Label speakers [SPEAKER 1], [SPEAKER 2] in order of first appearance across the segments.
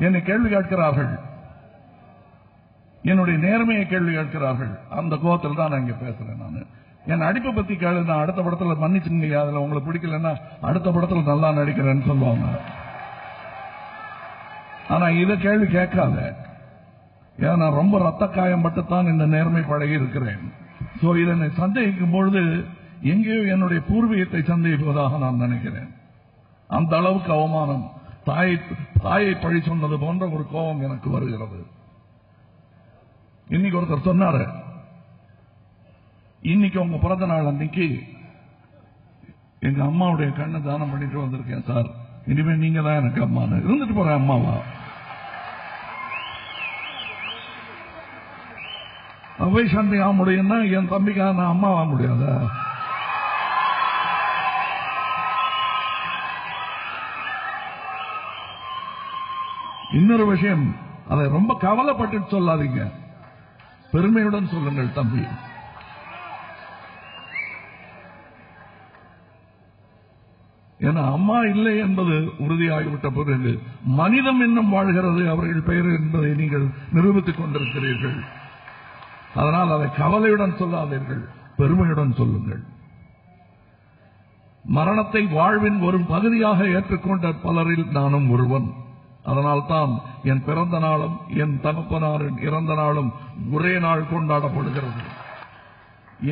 [SPEAKER 1] என்னை கேள்வி கேட்கிறார்கள், என்னுடைய நேர்மையை கேள்வி கேட்கிறார்கள். அந்த கோபத்தில் தான் நான் இங்க பேசுறேன். நான் என் நடிப்பை பத்தி கேளு, நான் அடுத்த படத்துல மன்னிச்சுங்க, அதுல உங்களுக்கு பிடிக்கலன்னா அடுத்த படத்துல நல்லா நடிக்கிறேன்னு சொல்லுவாங்க. ஆனா இதை கேள்வி கேட்காத, ஏன்னா நான் ரொம்ப ரத்த காயம் பட்டுத்தான் இந்த நேர்மை பழகி இருக்கிறேன். இதனை சந்தேகிக்கும் பொழுது எங்கேயோ என்னுடைய பூர்வீகத்தை சந்தேகிப்பதாக நான் நினைக்கிறேன். அந்த அளவுக்கு அவமானம், தாயை பழி சொன்னது போன்ற ஒரு கோபம் எனக்கு வருகிறது. இன்னைக்கு ஒருத்தர் சொன்னாரு, இன்னைக்கு உங்க பிறந்த நாள் அன்னைக்கு எங்க அம்மாவுடைய கண்ணை தானம் பண்ணிட்டு வந்திருக்கேன் சார், இனிமே நீங்க தான் எனக்கு அம்மான்னு. இருந்துட்டு போற அம்மாவா? அவை சண்டை ஆக முடியும்னா என் தம்பிக்காக நான் அம்மா ஆக முடியாதா? இன்னொரு விஷயம், அதை ரொம்ப கவலைப்பட்டு சொல்லாதீங்க, பெருமையுடன் சொல்லுங்கள் தம்பி. ஏன்னா அம்மா இல்லை என்பது உறுதியாகிவிட்ட பிறகு மனிதம் இன்னும் வாழ்கிறது அவர்கள் பெயர் என்பதை நீங்கள் நிரூபித்துக் கொண்டிருக்கிறீர்கள். அதனால் அதை கவலையுடன் சொல்லாதீர்கள், பெருமையுடன் சொல்லுங்கள். மரணத்தை வாழ்வின் ஒரு பகுதியாக ஏற்றுக்கொண்ட பலரில் நானும் ஒருவன். அதனால்தான் என் பிறந்த நாளும் என் தகப்பனாரின் இறந்த நாளும் ஒரே நாள் கொண்டாடப்படுகிறது.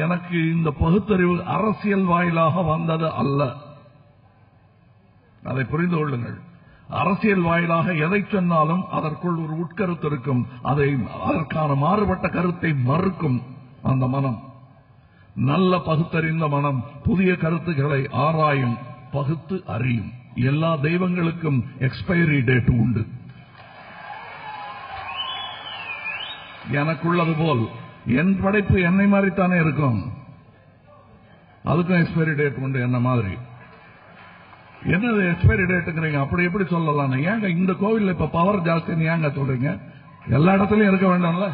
[SPEAKER 1] எனக்கு இந்த பகுத்தறிவு அரசியல் வாயிலாக வந்தது அல்ல, அதை புரிந்து கொள்ளுங்கள். அரசியல் வாயிலாக எதை சொன்னாலும் அதற்குள் ஒரு உட்கருத்து இருக்கும். அதற்கான மாறுபட்ட கருத்தை மறுக்கும் அந்த மனம். நல்ல பகுத்தறிந்த மனம் புதிய கருத்துக்களை ஆராயும், பகுத்து அறியும். எல்லா தெய்வங்களுக்கும் எக்ஸ்பைரி டேட் உண்டு. எனக்குள்ளது போல் என் படைப்பு என்னை மாதிரித்தானே இருக்கும், அதுக்கும் எக்ஸ்பைரி டேட் உண்டு. என்ன மாதிரி என்னது எக்ஸ்பைரி டேட்டுங்கிறீங்க? அப்படி எப்படி சொல்லலாம்? ஏங்க இந்த கோவில் இப்ப பவர் ஜாஸ்தின்னு ஏங்க சொல்றீங்க? எல்லா இடத்துலயும் இருக்க வேண்டாம்ல.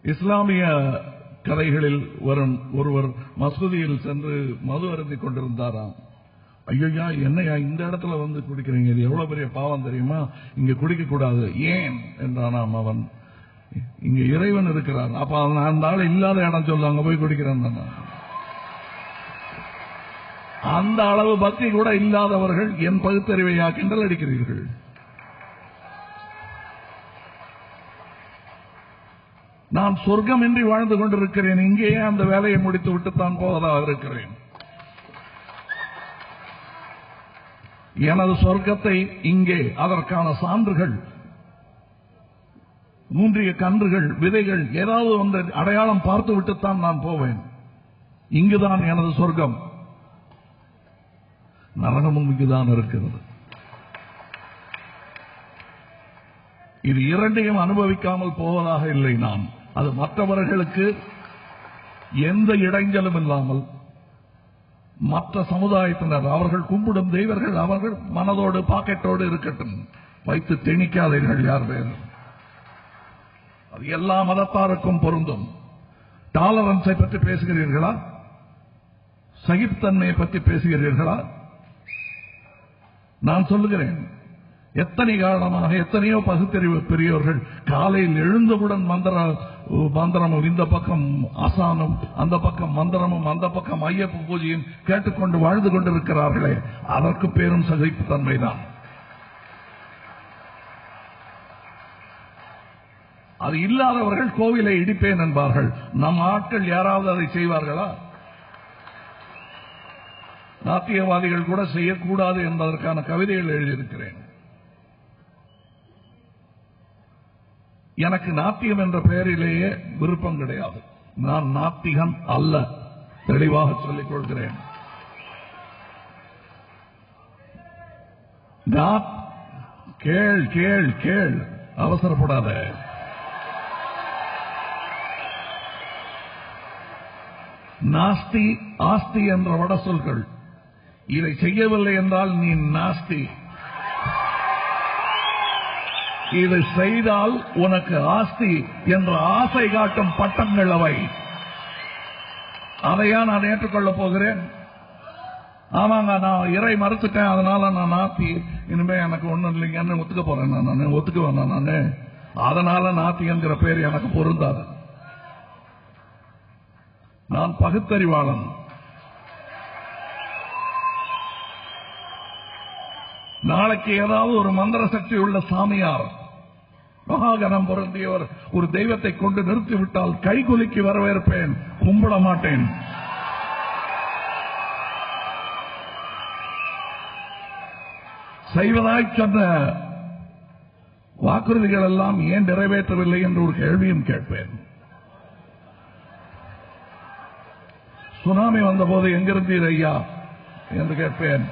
[SPEAKER 1] இஸ்லாமிய கதைகளில் வரும் ஒருவர் மசூதியில் சென்று மது அருந்திக் கொண்டிருந்தாராம். ஐயா, என்னையா இந்த இடத்துல வந்து குடிக்கிறீங்க? இது எவ்வளவு பெரிய பாவம் தெரியுமா? இங்க குடிக்க கூடாது. ஏன் என்றானாம் அவன். இங்க இறைவன் இருக்கிறார். அப்ப அந்த ஆள் இல்லாத இடம் சொல்ல அங்க போய் குடிக்கிறேன். அந்த அளவு பக்தி கூட இல்லாதவர்கள் என் பகுத்தறிவையா கிண்டல் அடிக்கிறீர்கள்? நான் சொர்க்கமின்றி வாழ்ந்து கொண்டிருக்கிறேன், இங்கேயே அந்த வேலையை முடித்து விட்டுத்தான் போவதாக இருக்கிறேன். எனது சொர்க்கத்தை இங்கே, அதற்கான சான்றுகள், மூன்றிய கன்றுகள், விதைகள், ஏதாவது ஒன்று அடையாளம் பார்த்து விட்டுத்தான் நான் போவேன். இங்குதான் எனது சொர்க்கம். நரகமும் இங்குதான் இருக்கிறது. இது இரண்டையும் அனுபவிக்காமல் போவதாக இல்லை நான். அது மற்றவர்களுக்கு எந்த இடைஞ்சலும் இல்லாமல், மற்ற சமுதாயத்தினர் அவர்கள் கும்பிடும் தெய்வர்கள் அவர்கள் மனதோடு பாக்கெட்டோடு இருக்கட்டும், வைத்து திணிக்காதீர்கள் யார் பேர். அது எல்லா மதத்தாருக்கும் பொருந்தும். டாலரன்ஸை பற்றி பேசுகிறீர்களா? சகிப்புத்தன்மையை பற்றி பேசுகிறீர்களா? நான் சொல்லுகிறேன், எத்தனை காரணமாக எத்தனையோ பகுத்தறிவு பெரியவர்கள் காலையில் எழுந்தவுடன் மந்திரமும், இந்த பக்கம் ஆசானும், அந்த பக்கம் மந்திரமும், அந்த பக்கம் ஐயப்ப பூஜையும் கேட்டுக்கொண்டு வாழ்ந்து கொண்டிருக்கிறார்களே, அதற்கு பேரும் சகிப்புத்தன்மைதான். அது இல்லாதவர்கள் கோவிலை இடிப்பேன் என்பார்கள். நம் ஆட்கள் யாராவது அதை செய்வார்களா? நாத்தியவாதிகள் கூட செய்யக்கூடாது என்பதற்கான கவிதைகள் எழுதியிருக்கிறேன். எனக்கு நாத்தியம் என்ற பெயரிலேயே விருப்பம் கிடையாது. நான் நாத்திகன் அல்ல, தெளிவாக சொல்லிக் கொள்கிறேன். கேள் கேள் கேள், அவசரப்படாத. நாஸ்தி ஆஸ்தி என்ற வட சொல்கள். இதை செய்யவில்லை என்றால் நீ நாஸ்தி, இதை செய்தால் உனக்கு ஆஸ்தி என்ற ஆசை காட்டும் பட்டங்கள் அவை. அதையா நான் ஏற்றுக்கொள்ளப் போகிறேன்? ஆமாங்க, நான் இறை மறுத்துட்டேன், அதனால நான் நாத்தி, இனிமே எனக்கு ஒண்ணும் இல்லைங்கன்னு ஒத்துக்க போறேன். நான் ஒத்துக்குவேன். நானு அதனால நாத்தி என்கிற பேர் எனக்கு பொருந்தாது. நான் பகுத்தறிவாளன். நாளைக்கு ஏதாவது ஒரு மந்திர சக்தி உள்ள சாமியார், மகாகணம் பொருந்தியவர் ஒரு தெய்வத்தை கொண்டு நிறுத்திவிட்டால் கைகுலுக்கி வரவேற்பேன், கும்பிட மாட்டேன். செய்வதாய் சொன்ன வாக்குறுதிகள் எல்லாம் ஏன் நிறைவேற்றவில்லை என்று ஒரு கேள்வியும் கேட்பேன். சுனாமி வந்தபோது எங்கிருந்தீர் ஐயா என்று கேட்பேன்.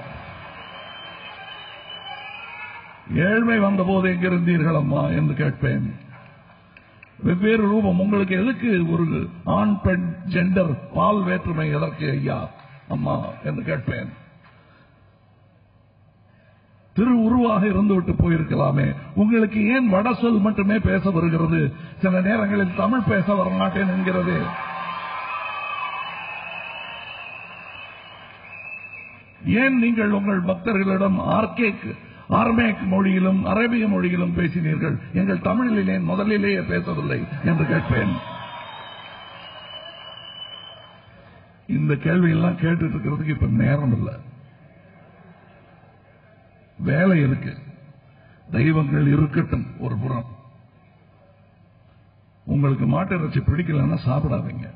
[SPEAKER 1] ஏழ்மை வந்தபோது எங்கிருந்தீர்கள் அம்மா என்று கேட்பேன். வெவ்வேறு ரூபம். உங்களுக்கு எதுக்கு ஒரு ஆண் பெண் ஜெண்டர் பால் வேற்றுமை எதற்கு ஐயா அம்மா என்று கேட்பேன். திரு உருவாக இருந்துவிட்டு போயிருக்கலாமே. உங்களுக்கு ஏன் வட சொல் மட்டுமே பேச வருகிறது, சில நேரங்களில் தமிழ் பேச வரமாட்டேன் என்கிறது? ஏன் நீங்கள் உங்கள் பக்தர்களிடம் ஆர்மேக் மொழியிலும் அரேபிய மொழியிலும் பேசினீர்கள், எங்கள் தமிழிலே முதலிலேயே பேசவில்லை என்று கேட்பேன். இந்த கேள்வியெல்லாம் கேட்டுட்டு இருக்கிறதுக்கு இப்ப நேரம் இல்லை, வேலை இருக்கு. தெய்வங்கள் இருக்கட்டும் ஒரு புறம். உங்களுக்கு மாட்டு இறைச்சி பிடிக்கலன்னா சாப்பிடாதீங்க.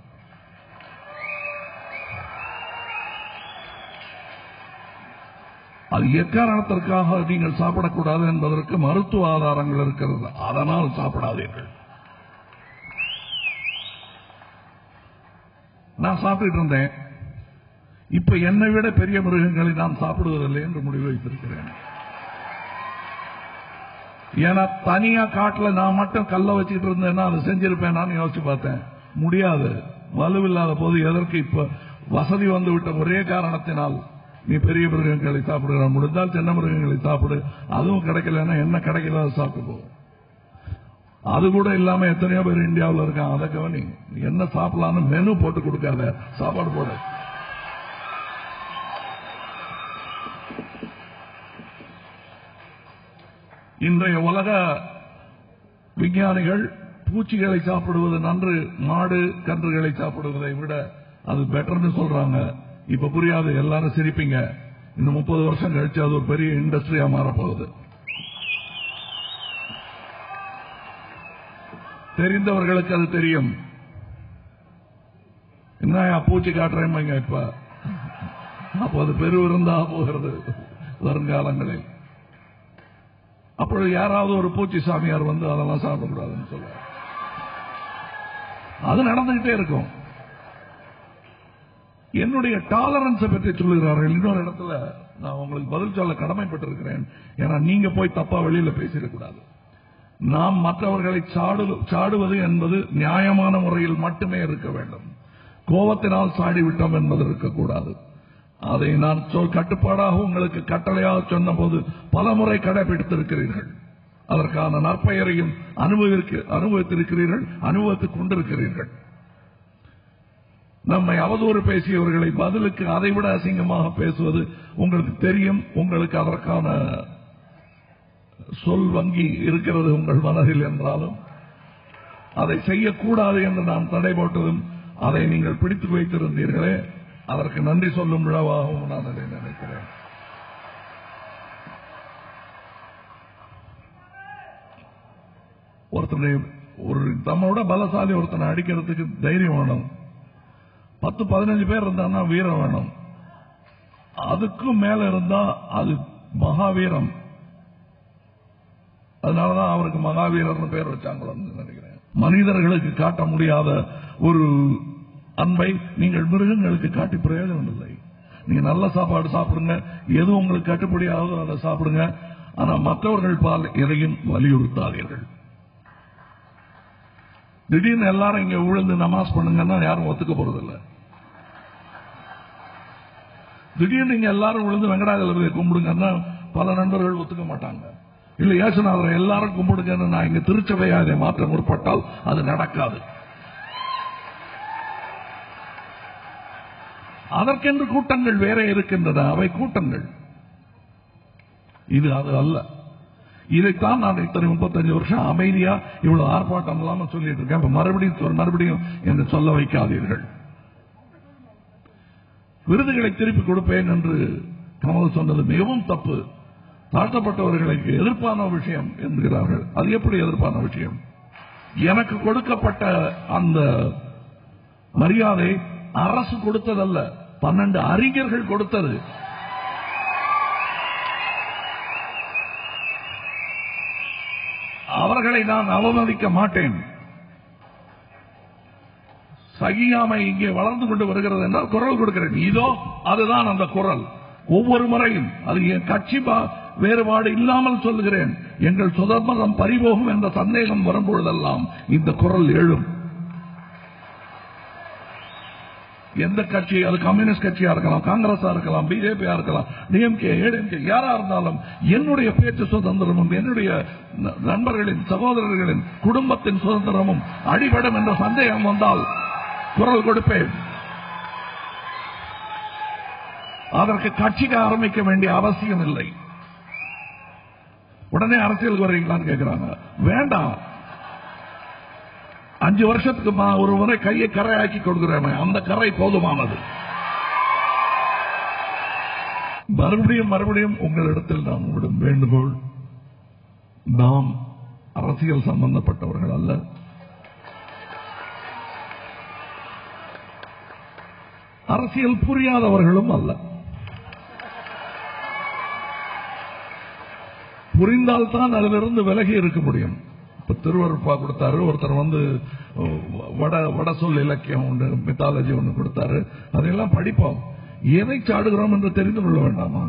[SPEAKER 1] அது எக்காரணத்திற்காக நீங்கள் சாப்பிடக்கூடாது என்பதற்கு மருத்துவ ஆதாரங்கள் இருக்கிறது, அதனால் சாப்பிடாதீர்கள். நான் சாப்பிட்டு இருந்தேன், இப்ப என்னை விட பெரிய மிருகங்களை நான் சாப்பிடுவதில்லை என்று முடிவு வைத்திருக்கிறேன். ஏன்னா தனியா காட்டுல நான் மட்டும் கல்ல வச்சுட்டு இருந்தேன்னா அதை செஞ்சிருப்பேன். நான் யோசிச்சு பார்த்தேன், முடியாது. வலுவில்லாத போது எதற்கு இப்ப வசதி வந்து விட்ட ஒரே காரணத்தினால் நீ பெரிய மிருகங்களை சாப்பிடுற, முடிந்தால் சின்ன மிருகங்களை சாப்பிடு, அதுவும் கிடைக்கலன்னா என்ன கிடைக்கல சாப்பிட்டு போ. அது கூட இல்லாம எத்தனையோ பேர் இந்தியாவில் இருக்காங்க, அதை கவனி. என்ன சாப்பிடலான்னு மெனு போட்டு கொடுக்காத, சாப்பாடு போட. இன்றைய உலக விஞ்ஞானிகள் பூச்சிகளை சாப்பிடுவது நன்று, மாடு கன்றுகளை சாப்பிடுவதை விட அது பெட்டர்னு சொல்றாங்க. இப்ப புரியாது, எல்லாரும் சிரிப்பீங்க. இன்னும் 30 வருஷம் கழிச்சு அது ஒரு பெரிய இண்டஸ்ட்ரியா மாறப்போகுது. தெரிந்தவர்களுக்கு அது தெரியும். என்ன பூச்சி காட்டுறேன் இப்ப, அப்ப அது பெருவிருந்தா போகிறது வருங்காலங்களில். அப்பொழுது யாராவது ஒரு பூச்சி சாமியார் வந்து அதெல்லாம் சாப்பிடக்கூடாதுன்னு சொல்ல, அது நடந்துகிட்டே இருக்கும். என்னுடைய டாலரன்ஸை பற்றி சொல்லுகிறார்கள். இன்னொரு இடத்துல நான் உங்களுக்கு பதில் சொல்ல கடமைப்பட்டிருக்கிறேன். ஏன்னா நீங்க போய் தப்பா வெளியில பேசிடக்கூடாது. நாம் மற்றவர்களை சாடுவது என்பது நியாயமான முறையில் மட்டுமே இருக்க வேண்டும். கோபத்தினால் சாடிவிட்டோம் என்பது இருக்கக்கூடாது. அதை நான் கட்டுப்பாடாக உங்களுக்கு கட்டளையாக சொன்ன போது பல முறை கடைபிடித்திருக்கிறீர்கள். அதற்கான நற்பெயரையும் அனுபவித்திருக்கிறீர்கள், அனுபவித்துக் கொண்டிருக்கிறீர்கள். நம்மை அவதூறு பேசியவர்களை பதிலுக்கு அதைவிட அசிங்கமாக பேசுவது உங்களுக்கு தெரியும். உங்களுக்கு அதற்கான சொல் வங்கி இருக்கிறது உங்கள் மனதில் என்றாலும் அதை செய்யக்கூடாது என்று நாம் தடை போட்டதும் அதை நீங்கள் பிடித்து வைத்திருந்தீர்களே, அதற்கு நன்றி சொல்லும் விழாவாகவும் நான் அதை நினைக்கிறேன். ஒருத்தனை ஒரு நம்மளோட பலசாலி ஒருத்தனை அடிக்கிறதுக்கு தைரியம் வேணும். 10-15 பேர் இருந்தான்னா வீரம் வேணும். அதுக்கும் மேல இருந்தா அது மகாவீரம். அதனாலதான் அவருக்கு மகாவீரர்னு பேர் வச்சாங்களோன்னு நினைக்கிறேன். மனிதர்களுக்கு காட்ட முடியாத ஒரு அன்பை நீங்கள் மிருகங்களுக்கு காட்டி பிரயோஜனம் இல்லை. நீங்க நல்ல சாப்பாடு சாப்பிடுங்க, எது உங்களுக்கு கட்டுப்படியாவது அதை சாப்பிடுங்க. ஆனா மற்றவர்கள் பால் எதையும் வலியுறுத்தாதீர்கள். திடீர்னு எல்லாரும் இங்க விழுந்து நமாஸ் பண்ணுங்கன்னா யாரும் ஒத்துக்க போறதில்லை. திடீர்னு இங்க எல்லாரும் விழுந்து வெங்கடாஜலபதியை கும்பிடுங்கன்னா பல நண்பர்கள் ஒத்துக்க மாட்டாங்க. இல்ல இயேசுநாதரை எல்லாரும் கும்பிடுங்கன்னு நான் இங்க திருச்சபையா அதை மாற்ற முற்பட்டால் அது நடக்காது. அதற்கென்று கூட்டங்கள் வேற இருக்கின்றன, அவை கூட்டங்கள். இது அது அல்ல. இதைத்தான் நான் இத்தனை 35 வருஷம் அமைதியா இவ்வளவு ஆர்ப்பாட்டம் இல்லாம சொல்லிட்டு இருக்கேன். மறுபடியும் என்று சொல்ல வைக்காதீர்கள். விருதுகளை திருப்பி கொடுப்பேன் என்று கமல் சொன்னது மிகவும் தப்பு. தாழ்த்தப்பட்டவர்களுக்கு எதிர்ப்பான விஷயம் என்கிறார்கள். அது எப்படி எதிர்ப்பான விஷயம்? எனக்கு கொடுக்கப்பட்ட அந்த மரியாதை அரசு கொடுத்ததல்ல, 12 அறிஞர்கள் கொடுத்தது. அவர்களை நான் அவமதிக்க மாட்டேன். சகியாமை இங்கே வளர்ந்து கொண்டு வருகிறது என்றால் குரல் கொடுக்கிறேன். இதோ அதுதான் அந்த குரல். ஒவ்வொரு முறையும் அது என் கட்சி வேறுபாடு இல்லாமல் சொல்லுகிறேன். எங்கள் சுதந்திரம் பறிபோகும் என்ற சந்தேகம் வரும்பொழுதெல்லாம் இந்த குரல் எழும். எந்த கட்சி, அது கம்யூனிஸ்ட் கட்சியா இருக்கலாம், காங்கிரஸா இருக்கலாம், பிஜேபியா இருக்கலாம், டிஎம்கே, ஏடிஎம்கே, யாரா இருந்தாலும் என்னுடைய பேச்சு சுதந்திரமும் என்னுடைய நண்பர்களின், சகோதரர்களின், குடும்பத்தின் சுதந்திரமும் அடிபடும் என்ற சந்தேகம் வந்தால் குரல் கொடுப்பேன். அதற்கு கட்சிக்கு ஆரம்பிக்க வேண்டிய அவசியம் இல்லை. உடனே அரசியல் வரீங்களான்னு கேட்கிறாங்க. வேண்டாம். 5 வருஷத்துக்கு ஒரு முறை கையை கரையாக்கி கொடுக்கிறேன். அந்த கரை போதுமானது. மறுபடியும் உங்களிடத்தில் நான் உங்களிடம் வேண்டுகோள், நாம் அரசியல் சம்பந்தப்பட்டவர்கள் அல்ல. அரசியல் புரியாதவர்களும் அல்ல. புரிந்தால்தான் அதிலிருந்து விலகி இருக்க முடியும். இப்ப திருவருப்பா கொடுத்தாரு, ஒருத்தர் வந்து வட சொல் இலக்கியம் ஒன்று, மித்தாலஜி ஒன்று கொடுத்தாரு. அதையெல்லாம் படிப்போம். எதை சாடுகிறோம் என்று தெரிந்து கொள்ள வேண்டாமா?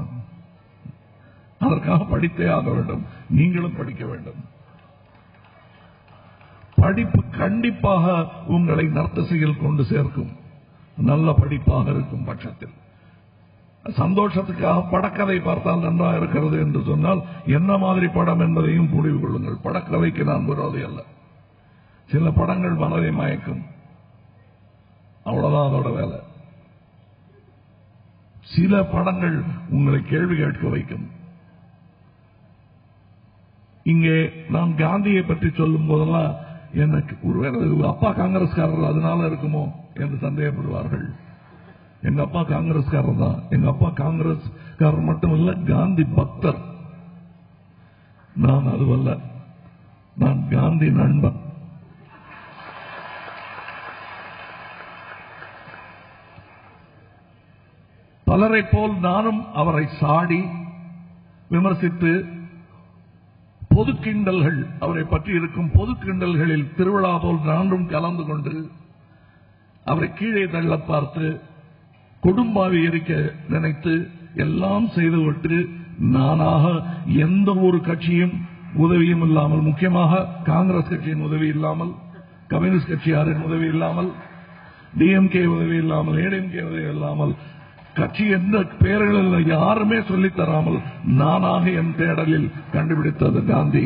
[SPEAKER 1] அதற்காக படித்தே ஆக வேண்டும். நீங்களும் படிக்க வேண்டும். படிப்பு கண்டிப்பாக உங்களை நர்த்தசியில் கொண்டு சேர்க்கும். நல்ல படிப்பாக இருக்கும் பட்சத்தில். சந்தோஷத்துக்காக படக்கதை பார்த்தால் நன்றாக இருக்கிறது என்று சொன்னால் என்ன மாதிரி படம் என்பதையும் முடிவு கொள்ளுங்கள். படக்கதைக்கு நான் விரோதி அல்ல. சில படங்கள் மனதை மயக்கும், அவ்வளவுதான் அதோட வேலை. சில படங்கள் உங்களை கேள்வி கேட்க வைக்கும். இங்கே நான் காந்தியை பற்றி சொல்லும் போதெல்லாம் எனக்கு ஒருவேளை அப்பா காங்கிரஸ்காரர் அதனால இருக்குமோ என்று சந்தேகப்படுவார்கள். எங்க அப்பா காங்கிரஸ்காரர் தான். எங்க அப்பா காங்கிரஸ்காரர் மட்டுமல்ல, காந்தி பக்தர். நான் அதுவல்ல, நான் காந்தி நண்பன். பலரை போல் நானும் அவரை சாடி விமர்சித்து பொது கிண்டல்கள், அவரை பற்றி இருக்கும் பொது கிண்டல்களில் திருவிழா போல் நானும் கலந்து கொண்டு அவரை கீழே தள்ள பார்த்து கொடும்பாவி எரிக்க நினைத்து எல்லாம் செய்துவிட்டு நானாக எந்த ஒரு கட்சியும் உதவியும் இல்லாமல், முக்கியமாக காங்கிரஸ் கட்சியின் உதவி இல்லாமல், கம்யூனிஸ்ட் கட்சியாரின் உதவி இல்லாமல், டிஎம்கே உதவி இல்லாமல், ஏடிஎம்கே உதவி இல்லாமல், கட்சி எந்த பெயர்களில் யாருமே சொல்லித் தராமல் நானாக என் தேடலில் கண்டுபிடித்தது காந்தி.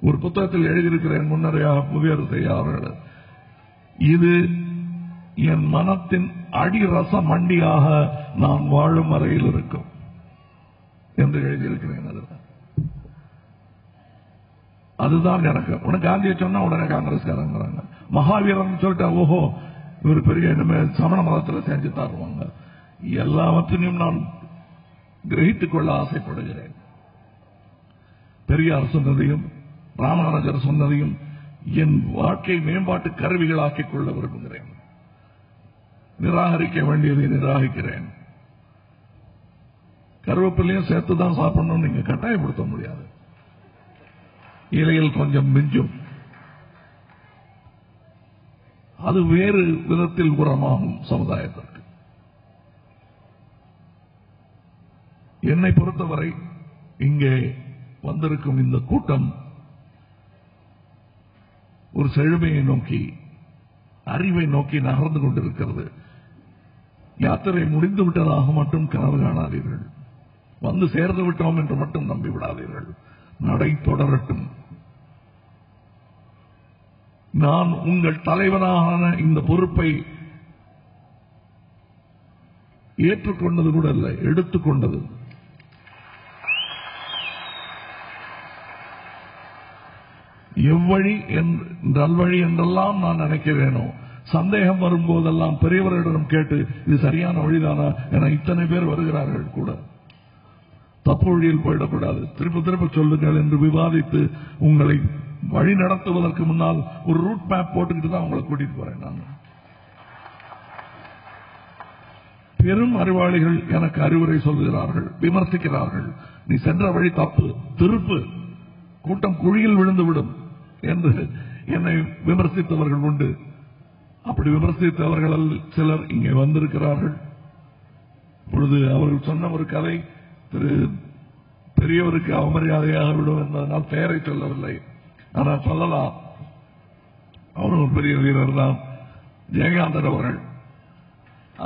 [SPEAKER 1] ஒரு புத்தகத்தில் எழுதியிருக்கிறேன் முன்னரையாக புவியரசு செய்யார்கள். இது என் மனத்தின் அடிரச மண்டியாக நான் வாழும் வரையில் இருக்கும் என்று எழுதியிருக்கிறேன். அதுதான் எனக்கு. உடனே காந்தியை சொன்னா உடனே காங்கிரஸ்காரங்கிறாங்க. மகாவீரன் சொல்லிட்டா ஓஹோ இவர் பெரிய சமண மதத்தில் செஞ்சு தருவாங்க. எல்லாவற்றையும் நான் கிரகித்துக் கொள்ள ஆசைப்படுகிறேன். பெரியார் சொன்னதையும் ராமானுஜர் சொன்னதையும் என் வாழ்க்கை மேம்பாட்டு கருவிகளாக்கிக் கொள்ள விரும்புகிறேன். நிராகரிக்க வேண்டியதை நிராகரிக்கிறேன். கருவேப்பிலையும் சேர்த்துதான் சாப்பிடணும் நீங்க கட்டாயப்படுத்த முடியாது. இலையில் கொஞ்சம் மிஞ்சும், அது வேறு விதத்தில் உரமாகும் சமுதாயத்திற்கு. என்னை பொறுத்தவரை இங்கே வந்திருக்கும் இந்த கூட்டம் ஒரு செழுமையை நோக்கி, அறிவை நோக்கி நகர்ந்து கொண்டிருக்கிறது. யாத்திரை முடிந்து விட்டதாக மட்டும் கனவு காணாதீர்கள். வந்து சேர்ந்து விட்டோம் என்று மட்டும் நம்பிவிடாதீர்கள். நடை தொடரட்டும். நான் உங்கள் தலைவரான இந்த பொறுப்பை ஏற்றுக்கொண்டது கூட இல்லை, எடுத்துக்கொண்டது. எவ்வழி நல்வழி என்றெல்லாம் நான் நினைக்கிறேனோ, சந்தேகம் வரும்போதெல்லாம் பெரியவர்களிடம் கேட்டு இது சரியான வழிதானா என இத்தனை பேர் வருகிறார்கள் கூட. தப்பு வழியில் போயிடக்கூடாது, திரும்ப திரும்ப சொல்லுங்கள் என்று விவாதித்து உங்களை வழி நடத்துவதற்கு முன்னால் ஒரு ரூட் மேப் போட்டுக்கிட்டு தான் உங்களை கூட்டிட்டு போறேன். நான் பெரும் அறிவாளிகள் எனக்கு அறிவுரை சொல்கிறார்கள், விமர்சிக்கிறார்கள். நீ சென்ற வழி தப்பு, திருப்பு, கூட்டம் குழியில் விழுந்துவிடும் என்று என்னை விமர்சித்தவர்கள் உண்டு. அப்படி விமர்சித்தவர்கள் சிலர் இங்கே வந்திருக்கிறார்கள். இப்பொழுது அவர்கள் சொன்ன ஒரு கதை பெரியவருக்கு அவமரியாதையாக விடும் என்பதனால் பெயரை சொல்லவில்லை, ஆனால் சொல்லலாம். அவரும் ஒரு பெரிய வீரர் தான், ஜெயகாந்தன் அவர்கள்.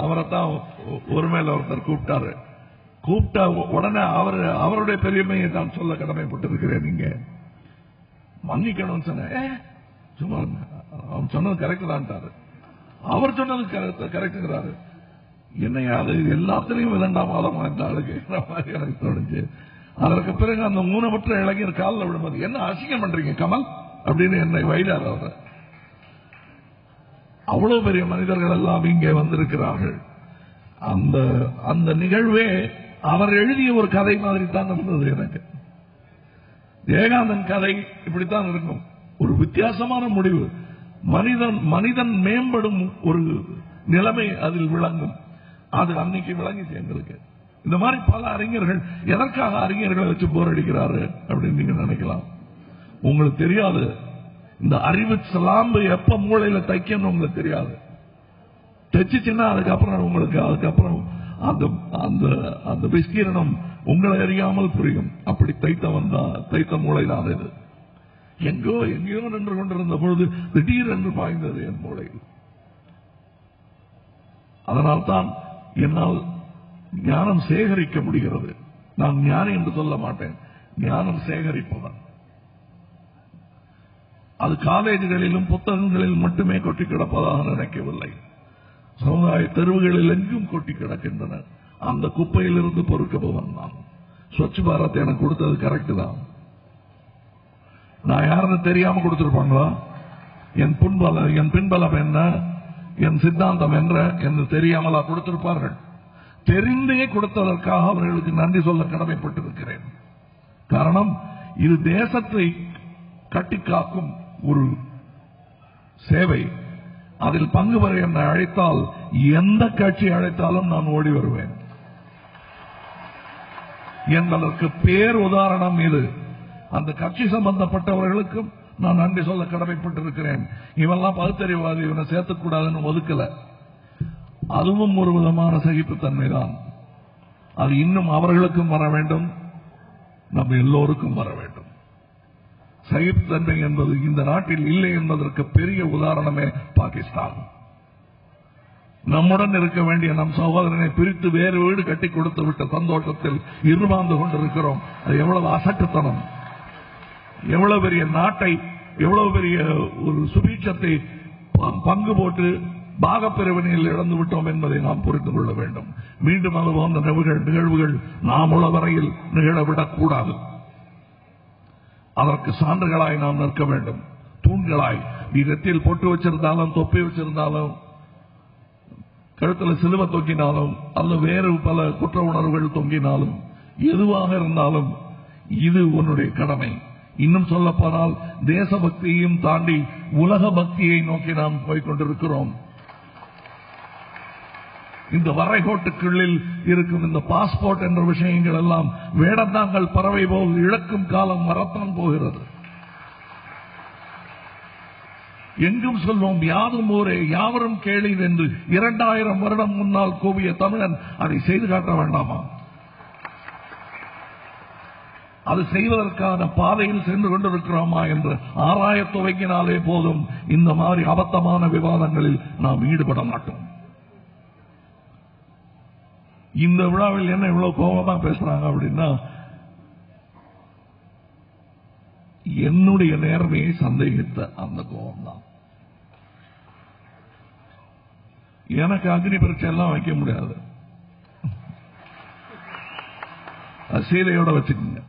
[SPEAKER 1] அவரைத்தான் ஒரு மேல ஒருத்தர் கூப்பிட்டாரு. கூப்பிட்டா உடனே அவருடைய பெருமையை தான் சொல்ல கடமைப்பட்டிருக்கிறேன். நீங்க மன்னிக்கணும் சொன்ன, சும்மா அவன் சொன்னது கரெக்ட் தான், அவர் சொன்னது கரெக்டுங்கிறாரு. என்னையா அது எல்லாத்திலையும் 2ஆம் மாதமா இந்த ஆளுக்கு எனக்கு தோணுச்சு. அதற்கு பிறகு அந்த ஊனமற்ற இளைஞர் காலில் விடும்போது என்ன அசிங்கம் பண்றீங்க கமல் அப்படின்னு என்னை வைடார். அவர் அவ்வளவு பெரிய மனிதர்கள் எல்லாம் இங்கே வந்திருக்கிறார்கள். அந்த நிகழ்வே அவர் எழுதிய ஒரு கதை மாதிரி தான் இருந்தது எனக்கு. ஜெயகாந்தன் கதை இப்படித்தான் இருக்கும், ஒரு வித்தியாசமான முடிவு. மனிதன் மேம்படும் ஒரு நிலைமை அதில் விளங்கும். அது அன்னைக்கு விளங்கிச்சு எங்களுக்கு. இந்த மாதிரி பல அறிஞர்கள், எதற்காக அறிஞர்களை வச்சு போர் அடிக்கிறாரு அப்படின்னு நீங்க நினைக்கலாம். உங்களுக்கு தெரியாது, இந்த அறிவு சலாம்பு எப்ப மூளையில தைக்கணும் உங்களுக்கு தெரியாது. தைச்சுச்சுன்னா அதுக்கப்புறம் அந்த விஸ்கீரணம் உங்களை அறியாமல் புரியும். அப்படி தைத்த மூளைதான் இது. எங்கேயோ நின்று கொண்டிருந்த பொழுது திடீர் என்று பாய்ந்தது என் மூளையில். அதனால்தான் என்னால் ஞானம் சேகரிக்க முடிகிறது. நான் ஞானி என்று சொல்ல மாட்டேன், ஞானம் சேகரிப்பவன். அது காலேஜுகளிலும் புத்தகங்களில் மட்டுமே கொட்டி கிடப்பதாக நினைக்கவில்லை. சமுதாய தெருவுகளில் எங்கும் கொட்டி கிடக்கின்றன. அந்த குப்பையில் இருந்து பொறுக்குபவன் நான். ஸ்வச் பாரத் எனக்கு கொடுத்தது கரெக்ட் தான். நான் யாருன்னு தெரியாம கொடுத்திருப்பாங்களா? என் பின்பலம் என்ன, என் சித்தாந்தம் என்று தெரியாமலா கொடுத்திருப்பார்கள்? தெரிந்தே கொடுத்ததற்காக அவர்களுக்கு நன்றி சொல்ல கடமைப்பட்டிருக்கிறேன். காரணம், இது தேசத்தை கட்டி காக்கும் ஒரு சேவை. அதில் பங்கு பெற என்னை அழைத்தால், எந்த கட்சி அழைத்தாலும் நான் ஓடி வருவேன் என்பதற்கு பேர் உதாரணம் இது. அந்த கட்சி சம்பந்தப்பட்டவர்களுக்கும் நான் நன்றி சொல்ல கடமைப்பட்டிருக்கிறேன். இவெல்லாம் பகுத்தறிவாதி, இவனை சேர்த்துக்கூடாதுன்னு ஒதுக்கல. அதுவும் ஒரு விதமான சகிப்புத்தன்மைதான். அது இன்னும் அவர்களுக்கும் வர வேண்டும், நம்ம எல்லோருக்கும் வர வேண்டும். சகிப்புத்தன்மை என்பது இந்த நாட்டில் இல்லை என்பதற்கு பெரிய உதாரணமே பாகிஸ்தான். நம்முடன் இருக்க வேண்டிய நம் சகோதரனை பிரித்து வேறு வீடு கட்டி கொடுத்து விட்ட சந்தோஷத்தில் இருமாந்து கொண்டிருக்கிறோம். அது எவ்வளவு அசட்டுத்தனம், எவ்வளவு பெரிய நாட்டை, எவ்வளவு பெரிய ஒரு சுபீட்சத்தை பங்கு போட்டு பாகப்பிரிவினையில் இழந்து விட்டோம் என்பதை நாம் புரிந்து கொள்ள வேண்டும். மீண்டும் அது போன்ற நிகழ்வுகள் நாம் உள்ள வரையில் நிகழவிடக்கூடாது. அதற்கு சான்றுகளாய் நாம் நிற்க வேண்டும், தூண்களாய். நீ நெத்தியில் பொட்டு வச்சிருந்தாலும், தொப்பி வச்சிருந்தாலும், கழுத்தில் சிலுவை தொங்கினாலும், அல்லது வேறு பல குற்ற உணர்வுகள் தொங்கினாலும், எதுவாக இருந்தாலும் இது உன்னுடைய கடமை. இன்னும் சொல்ல போனால் தேசபக்தியையும் தாண்டி உலக பக்தியை நோக்கி நாம் போய்கொண்டிருக்கிறோம். இந்த வரைகோட்டுக்குள்ளில் இருக்கும் இந்த பாஸ்போர்ட் என்ற விஷயங்கள் எல்லாம் வேடந்தாங்கள் பறவை போல் இழக்கும் காலம் வரத்தான் போகிறது. எங்கும் சொல்வோம் யாதும் ஊரே யாவரும் கேளீர் என்று 2000 வருடம் முன்னால் கூவிய தமிழன் அதை செய்து காட்ட வேண்டாமா? அது செய்வதற்கான பாதையில் சென்று கொண்டிருக்கிறோமா என்று ஆராய துவங்கினாலே போதும். இந்த மாதிரி அபத்தமான விவாதங்களில் நாம் ஈடுபட மாட்டோம். இந்த விழாவில் என்ன இவ்வளவு கோபமா பேசுறாங்க அப்படின்னா, என்னுடைய நேர்மையை சந்தேகித்த அந்த கோபம் தான். எனக்கு அக்னி பரீட்சை எல்லாம் வைக்க முடியாது. சீலையோட வச்சுக்கோங்க.